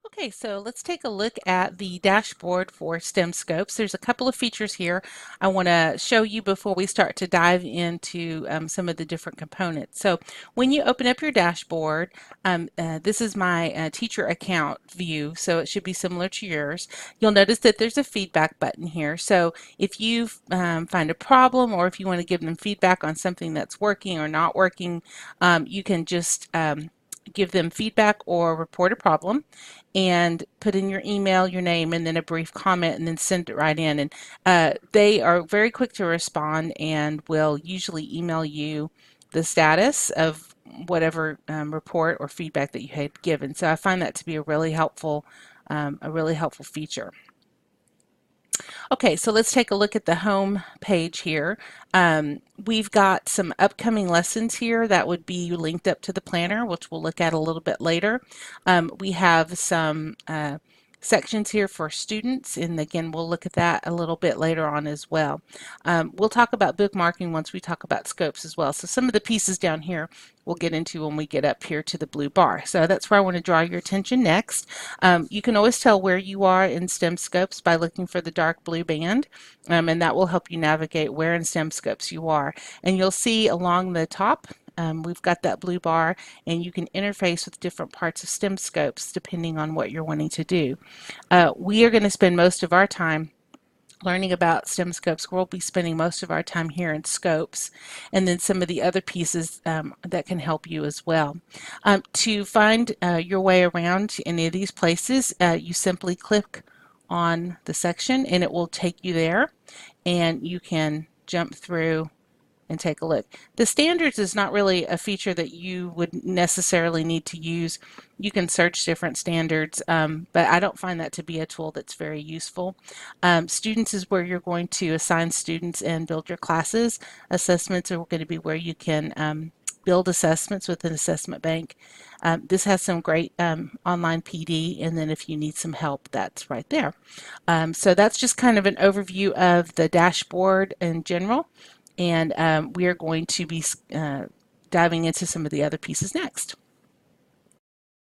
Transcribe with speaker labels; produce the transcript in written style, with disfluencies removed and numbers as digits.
Speaker 1: Okay, so let's take a look at the dashboard for STEMScopes. There's a couple of features here I want to show you before we start to dive into some of the different components. So when you open up your dashboard, this is my teacher account view, so it should be similar to yours. You'll notice that there's a feedback button here. So if you find a problem or if you want to give them feedback on something that's working or not working, you can just give them feedback or report a problem and put in your email, your name, and then a brief comment, and then send it right in. And they are very quick to respond and will usually email you the status of whatever report or feedback that you had given. So I find that to be a really helpful feature. Okay, so let's take a look at the home page here. We've got some upcoming lessons here that would be linked up to the planner, which we'll look at a little bit later. We have some sections here for students, and again, we'll look at that a little bit later on as well. We'll talk about bookmarking once we talk about scopes as well. So some of the pieces down here we'll get into when we get up here to the blue bar. So that's where I want to draw your attention next. You can always tell where you are in STEMScopes by looking for the dark blue band, and that will help you navigate where in STEMScopes you are. And you'll see along the top we've got that blue bar, and you can interface with different parts of STEMScopes depending on what you're wanting to do. We are going to spend most of our time learning about STEMScopes. We'll be spending most of our time here in Scopes, and then some of the other pieces that can help you as well. To find your way around any of these places, you simply click on the section and it will take you there, and you can jump through and take a look. The standards is not really a feature that you would necessarily need to use. You can search different standards, but I don't find that to be a tool that's very useful. Students is where you're going to assign students and build your classes. Assessments are going to be where you can build assessments with an assessment bank. This has some great online PD, and then if you need some help, that's right there. So that's just kind of an overview of the dashboard in general. And we are going to be diving into some of the other pieces next.